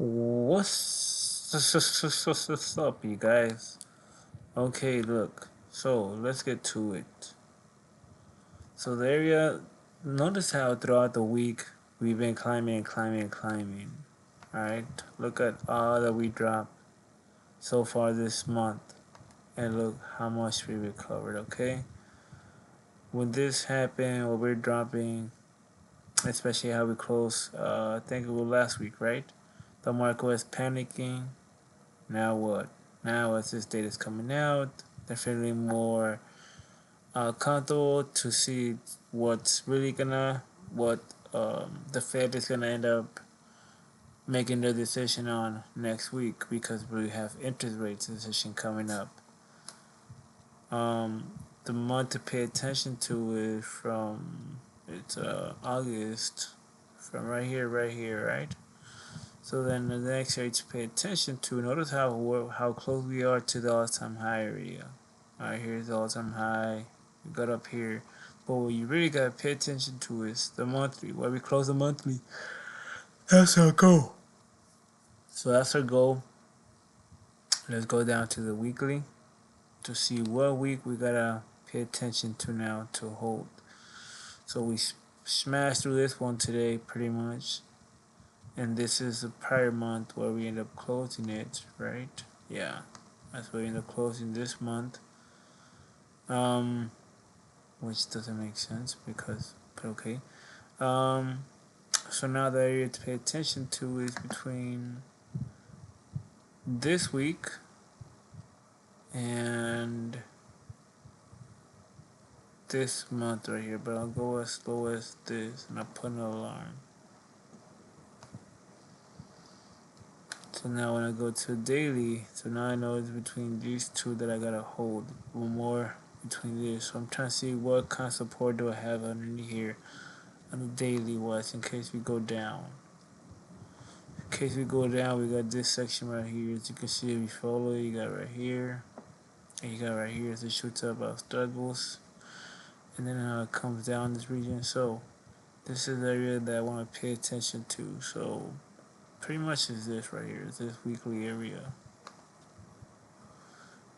What's up, you guys? Okay, look. So let's get to it. So the area. Notice how throughout the week we've been climbing. All right. Look at all that we dropped so far this month, and look how much we recovered. Okay. When this happened, what we're dropping, especially how we closed, I think it was last week, right? The market was panicking. Now what? Now as this data is coming out, they're feeling more comfortable to see what's really what the Fed is gonna end up making their decision on next week because we have interest rates decision coming up. Um, the month to pay attention to is from it's August, from right here, right? So then the next area to pay attention to, notice how close we are to the all-time high area. Alright, here's the all-time high. We got up here. But what you really gotta pay attention to is the monthly. Where we close the monthly. That's our goal. So that's our goal. Let's go down to the weekly to see what week we gotta pay attention to now to hold. So we smashed through this one today pretty much. And this is the prior month where we end up closing it, right? Yeah, that's where we end up closing this month. Um, which doesn't make sense because, but okay. Um, so now the area to pay attention to is between this week and this month right here, but I'll go as slow as this and I'll put an alarm. So now when I go to daily, so now I know it's between these two that I gotta hold. One more between this. So I'm trying to see what kind of support do I have underneath here on the daily was in case we go down. In case we go down, we got this section right here. As you can see, if you follow, you got right here. And you got right here as it shoots up our struggles. And then it comes down this region. So this is the area that I want to pay attention to. So pretty much is this right here. Is this weekly area.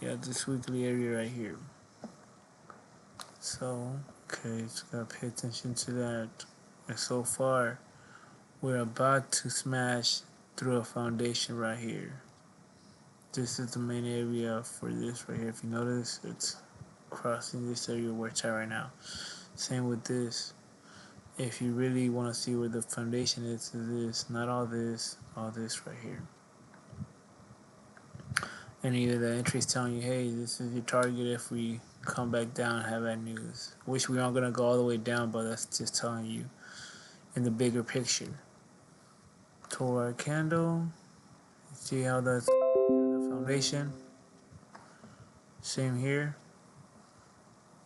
Yeah, this weekly area right here. So, okay, so gotta pay attention to that. And so far, we're about to smash through a foundation right here. This is the main area for this right here. If you notice, it's crossing this area where it's at right now. Same with this. If you really want to see where the foundation is this, not all this right here. And either the entry is telling you, hey, this is your target if we come back down and have that news. Which we aren't going to go all the way down, but that's just telling you in the bigger picture. 12-hour candle. See how that's the foundation? Same here.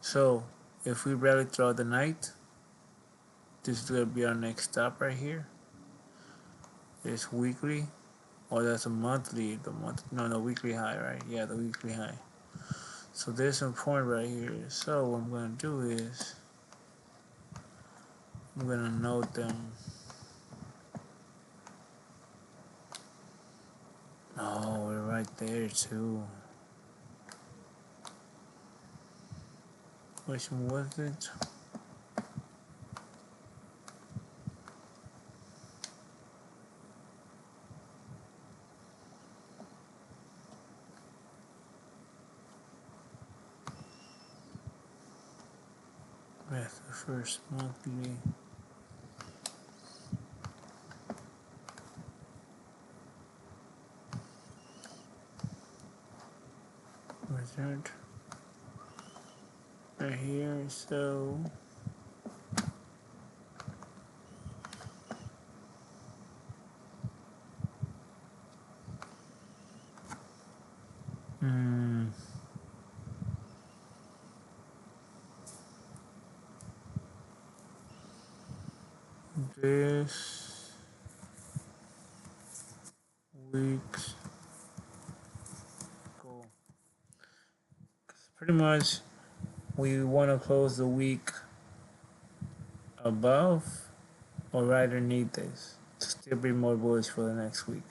So, if we rally throughout the night, this is going to be our next stop right here. It's weekly. Or that's a monthly, the weekly high, right? Yeah, the weekly high. So there's some point right here. So what I'm gonna do is I'm gonna note them. Oh, we're right there too. Which one was it? That's the first monthly. Where's that? Right here. So this week's goal. Pretty much, we want to close the week above or right underneath this to still be more bullish for the next week.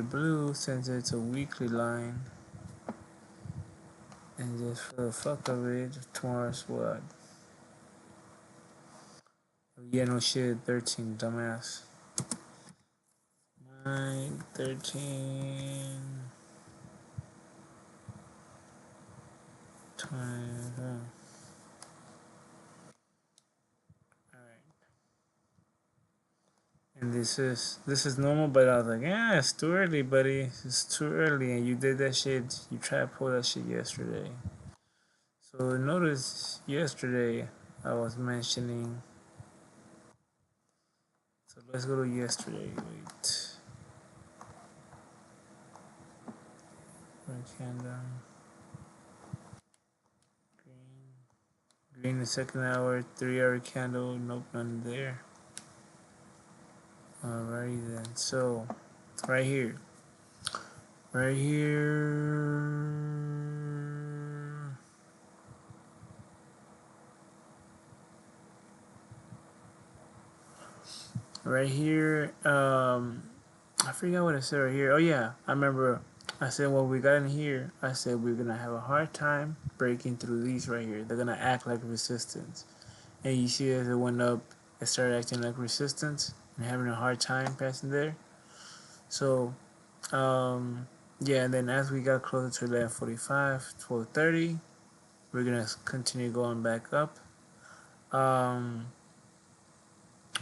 the blue since it's a weekly line. And just for the fuck of it, tomorrow's what? Yeah, no shit, 13, dumbass. 9, 13, 20, Alright. And this is normal, but I was like, yeah, it's too early, buddy. It's too early, and you did that shit. You tried to pull that shit yesterday. So notice yesterday I was mentioning. So let's go to yesterday. Wait. Red candle. Green. Green the second hour. 3 hour candle. Nope, none there. Alrighty then. So right here. Right here. Right here. I forgot what I said right here. Oh yeah, I remember. I said when we got in here, I said we're gonna have a hard time breaking through these right here. They're gonna act like resistance, and you see as it went up, it started acting like resistance and having a hard time passing there. So, yeah, and then as we got closer to 11:45, 12:30, we're gonna continue going back up.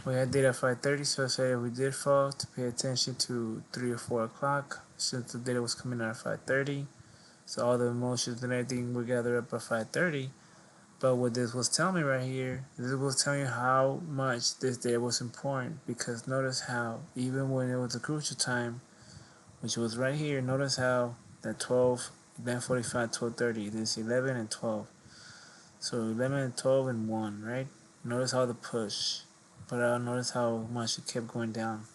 We had data at 5:30, so I said if we did fall, to pay attention to 3 or 4 o'clock, since the data was coming out at 5:30. So all the emotions and everything were gathered up at 5:30. But what this was telling me right here, this was telling you how much this data was important. Because notice how, even when it was a crucial time, which was right here, notice how that 12, 11:45, 12:30, this 11 and 12. So 11 and 12 and 1, right? Notice how the push. But notice how much it kept going down.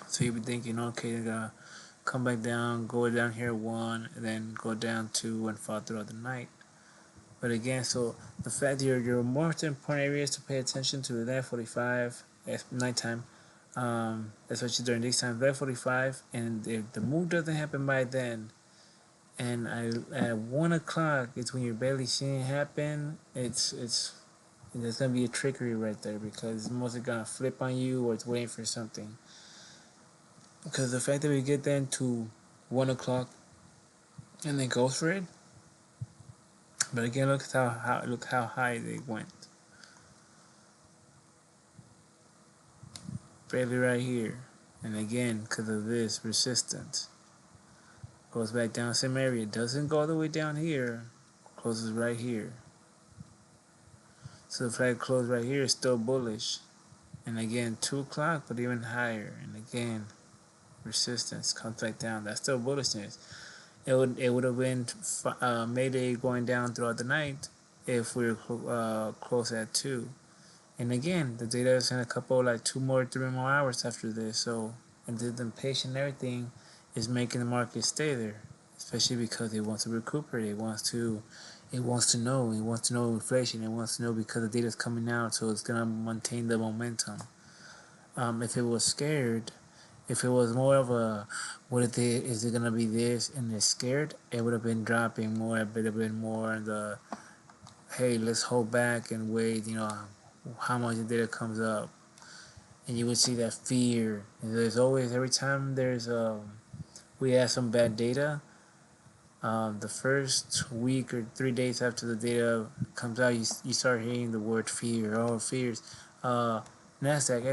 So you'd be thinking, okay, they're gonna come back down, go down here 1, and then go down 2 and fall throughout the night. But again, so the fact that your most important areas to pay attention to 11:45 at nighttime, especially during these times, 11:45, and if the move doesn't happen by then, and at 1 o'clock, it's when you're barely seeing it happen. There's gonna be a trickery right there because it's mostly gonna flip on you or it's waiting for something. Because the fact that we get then to 1 o'clock and then goes for it. But again, look how high they went. Barely right here. And again, because of this resistance, goes back down same area. Doesn't go all the way down here. Closes right here. So the flag closed right here is still bullish. And again, 2 o'clock, but even higher. And again, resistance comes back down. That's still bullishness. It would have been Mayday going down throughout the night if we were close at 2. And again, the data is in a couple, like 3 more hours after this. So, and the impatient and everything is making the market stay there, especially because it wants to recuperate. It wants to know. It wants to know inflation. It wants to know because the data is coming out, so it's gonna maintain the momentum. If it was scared, if it was more of a, is it gonna be this, and it's scared, it would have been dropping more. It would have been more the, hey, let's hold back and wait. How much the data comes up, and you would see that fear. And there's always every time we have some bad data. The first week or 3 days after the data comes out, you start hearing the word fear. Oh, fears. Nasdaq,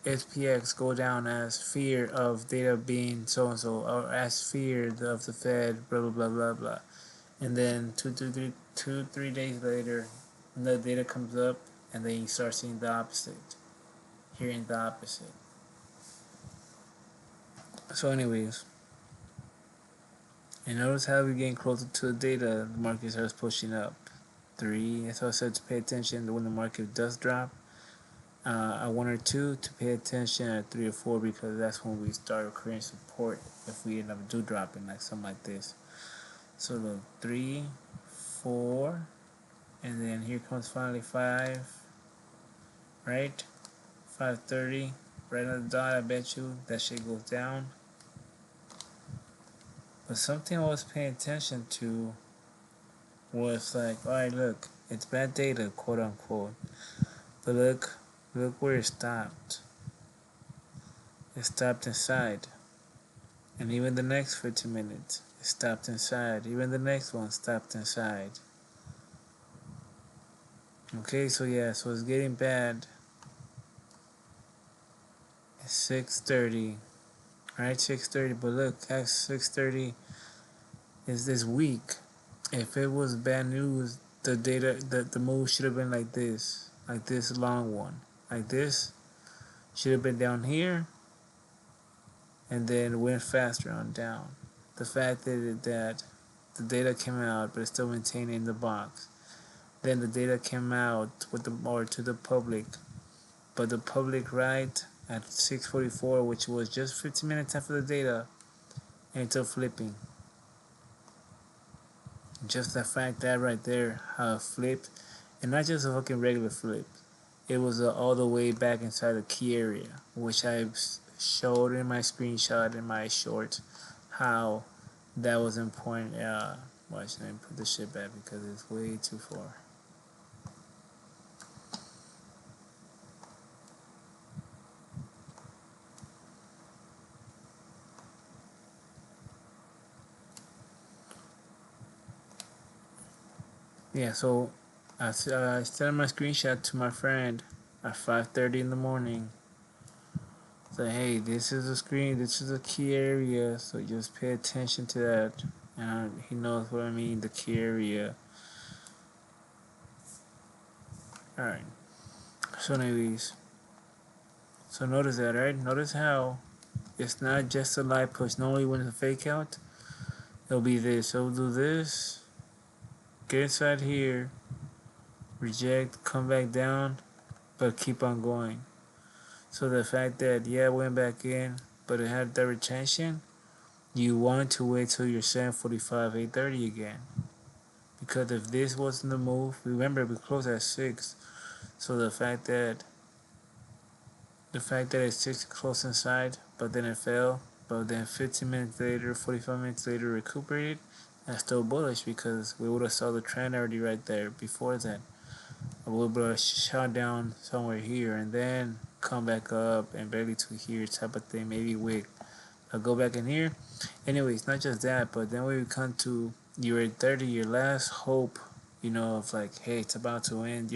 SPX go down as fear of data being so and so, or as fear of the Fed. Blah blah blah blah blah. And then 3 days later, the data comes up, and then you start seeing the opposite, hearing the opposite. So, anyways, and notice how we're getting closer to the data, the market starts pushing up. 3, that's why I said to pay attention when the market does drop. At 1 or 2, to pay attention at 3 or 4, because that's when we start creating support if we end up dropping like something like this. So the 3, 4, and then here comes finally 5, right? 5:30, right on the dot. I bet you that shit goes down. But something I was paying attention to was like, alright, look, it's bad data, quote unquote. But look where it stopped. It stopped inside. And even the next 15 minutes, it stopped inside. Even the next one stopped inside. Okay, so yeah, so it's getting bad. It's 6:30. Alright, 6:30. But look, at 6:30 is this week. If it was bad news, the move should have been like this long one, like this. Should have been down here, and then went faster on down. The fact that the data came out, but it's still maintained in the box. Then the data came out with the or to the public, but the public right at 6:44, which was just 15 minutes after the data, and it's still flipping. Just the fact that right there, how it flipped, and not just a fucking regular flip. It was all the way back inside the key area, which I showed in my screenshot in my short, how that was important. Watch, let me put this shit back because it's way too far. Yeah, so I sent my screenshot to my friend at 5:30 in the morning. Say, hey, this is a screen, this is a key area, so just pay attention to that. And he knows what I mean, the key area. Alright, so anyways, so notice that, right? Notice how it's not just a light push. Normally when it's a fake out, it'll be this. It'll do this, get inside here, reject, come back down, but keep on going. So the fact that, yeah, it went back in, but it had that retention, you want to wait till you're 7:45, 8:30 again. Because if this wasn't the move, remember we closed at 6. So the fact that it's 6 close inside, but then it fell, but then 15 minutes later, 45 minutes later recuperated, that's still bullish because we would have saw the trend already right there before that. We would have shot down somewhere here and then come back up and barely to here type of thing, maybe wick. I'll go back in here. Anyways, not just that, but then when we come to your 8:30, your last hope, of like, hey, it's about to end.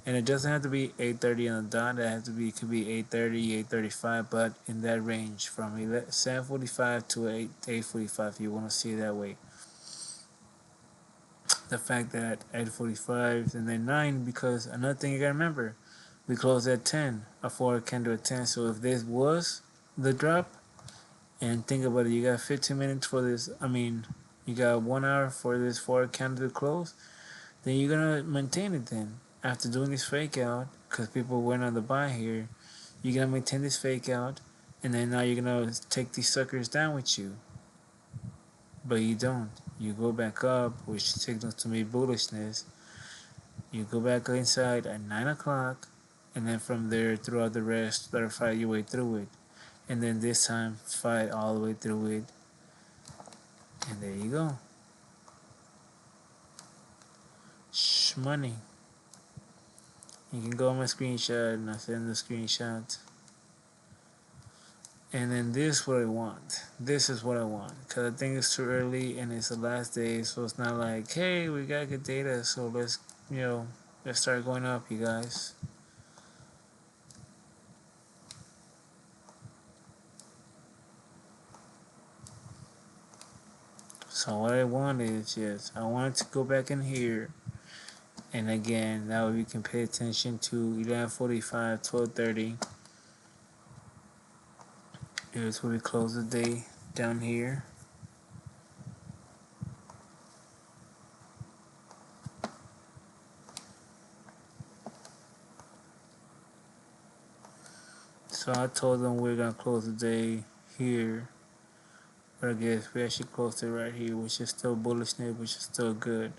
And it doesn't have to be 8:30 on the dot. It could be 8:30, 8:35, but in that range from 7:45 to 8:45, if you want to see it that way. The fact that 8:45 and then 9, because another thing you gotta remember, we closed at 10, a forward candle at 10. So if this was the drop, and think about it, you got 15 minutes for this. You got 1 hour for this forward candle to close. Then you're gonna maintain it. Then after doing this fake out, because people went on the buy here, you're gonna maintain this fake out, and then now you're gonna take these suckers down with you. But you don't. You go back up, which signals to me bullishness. You go back inside at 9 o'clock, and then from there throughout the rest, start fight your way through it. And then this time, fight all the way through it. And there you go. Money. You can go on my screenshot and I send the screenshot. And then this is what I want. This is what I want. Because I think it's too early and it's the last day. So it's not like, hey, we got good data. So let's start going up, you guys. So what I want is, yes, I want to go back in here. And again, now we can pay attention to 11:45, 12:30. Here's where we close the day down here. So I told them we're gonna close the day here. But I guess we actually closed it right here, which is still bullishness, which is still good.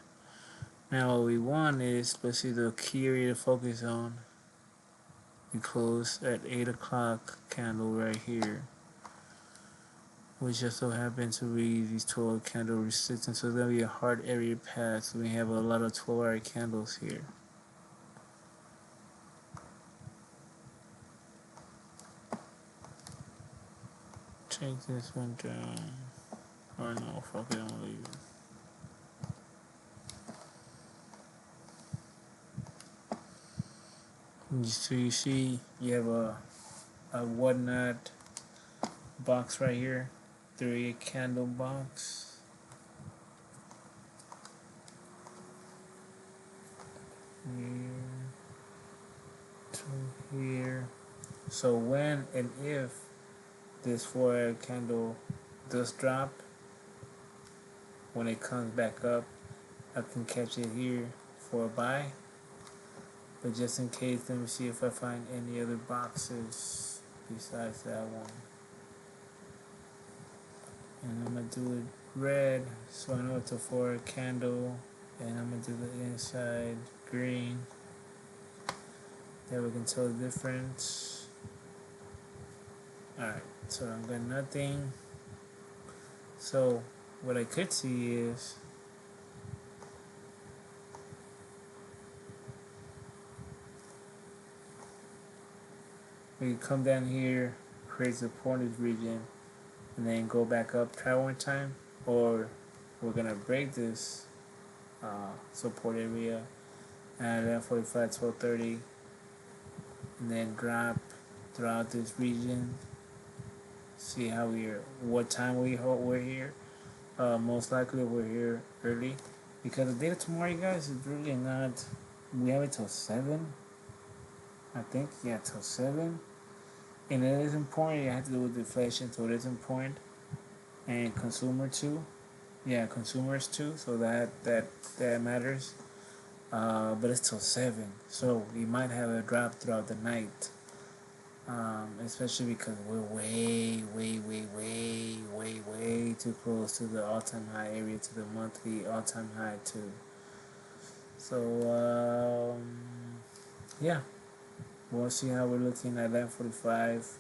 Now what we want is, let's see the key area to focus on. We close at 8 o'clock candle right here. which just so happen to be these 12 candle resistance. So it's gonna be a hard area path. So we have a lot of 12-hour candles here. Take this one down. Or no, fuck it, I'm leaving. So you see, you have a whatnot box right here, 3 candle box. Here to here. So when and if this 4-hour candle does drop, when it comes back up, I can catch it here for a buy. But just in case, let me see if I find any other boxes besides that one. And I'm gonna do it red, so I know it's a 4-hour candle. And I'm gonna do the inside green. There we can tell the difference. Alright, so I'm got nothing. So what I could see is we can come down here, create support in this region, and then go back up, try one time, or we're gonna break this support area at 11:45, 12:30, and then drop throughout this region. See how what time we're here. Most likely we're here early because the data tomorrow, you guys, is really not. We have it till 7, I think. Yeah, till 7. And it is important. You have to do with deflation, so it is important. And consumer too. Yeah, consumers too. So that matters. But it's till 7, so we might have a drop throughout the night. Especially because we're way too close to the all-time high area, to the monthly all-time high too. So yeah, we'll see how we're looking at 11:45.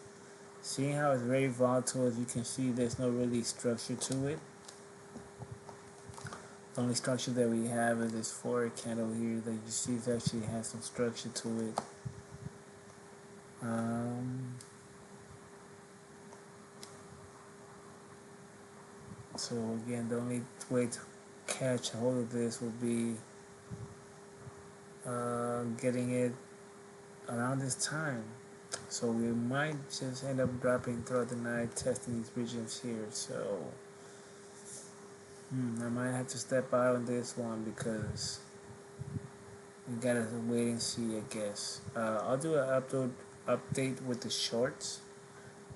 Seeing how it's very volatile, as you can see, there's no really structure to it. The only structure that we have is this 4 candle here that you see actually has some structure to it. So again, the only way to catch a hold of this would be getting it around this time. So we might just end up dropping throughout the night, testing these regions here. So I might have to step out on this one because we gotta wait and see, I guess. I'll do an update with the shorts.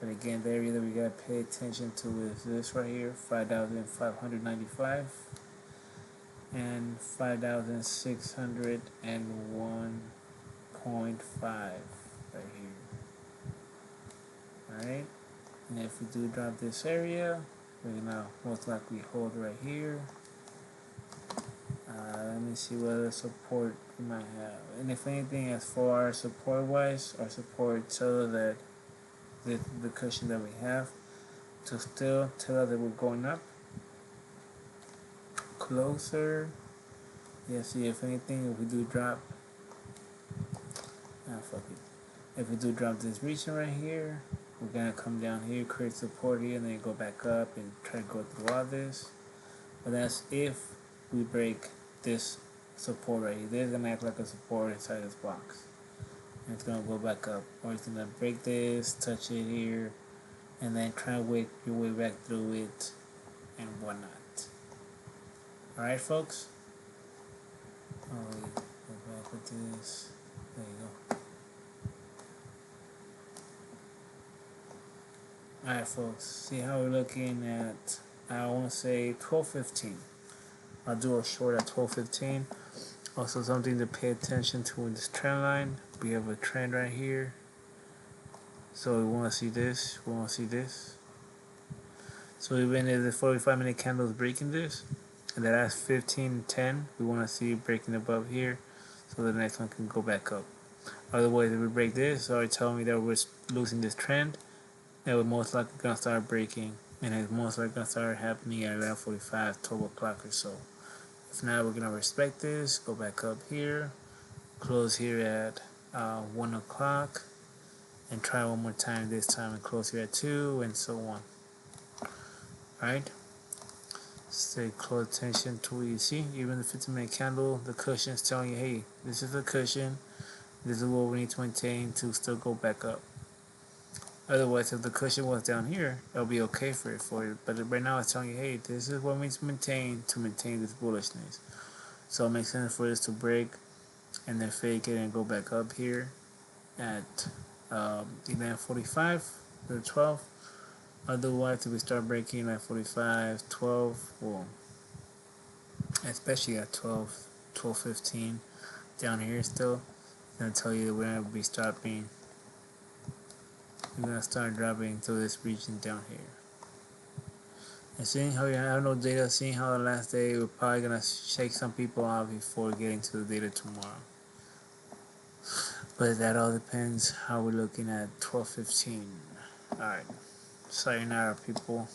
But again, the area that we gotta pay attention to is this right here, 5,595 and 5,601.5 right here. Alright, and if we do drop this area, we're gonna most likely hold right here. Let me see what other support we might have. And if anything, as far as support wise, our support tells us that the cushion that we have to still tell us that we're going up closer. Yeah, see, if anything, if we do drop, fuck it. If we do drop this region right here, we're gonna come down here, create support here, and then go back up and try to go through all this. But that's if we break this support right here. This is gonna act like a support inside this box. And it's gonna go back up. Or it's gonna break this, touch it here, and then try to work your way back through it and whatnot. Alright, folks? Oh, wait. Go back with this. There you go. Alright, folks. See how we're looking at, I want to say 12:15. I'll do a short at 12:15. Also, something to pay attention to in this trend line. We have a trend right here. So we want to see this. We want to see this. So even if the 45-minute candle is breaking this, and the last 15:10, we want to see it breaking above here, so the next one can go back up. Otherwise, if we break this, or tell me that we're losing this trend, then we're most likely gonna start breaking and it's most likely gonna start happening at 11:45, 12 o'clock or so. If not, we're gonna respect this. Go back up here, close here at 1 o'clock, and try one more time this time and close here at 2, and so on. Alright? Stay close attention to what you see. Even the 15-minute candle, the cushion is telling you, hey, this is the cushion. This is what we need to maintain to still go back up. Otherwise, if the cushion was down here, it'll be okay for you. But right now, it's telling you, hey, this is what we need to maintain this bullishness. So it makes sense for this to break and then fake it and go back up here at 11:45 to 12. Otherwise, if we start breaking at 45, 12, well, especially at 12, 12:15 down here still, it's gonna tell you that we're gonna be stopping. We're gonna start dropping to this region down here. And seeing how you have no data, seeing how the last day, we're probably gonna shake some people out before getting to the data tomorrow. But that all depends how we're looking at 12:15. Alright. Sayonara, people.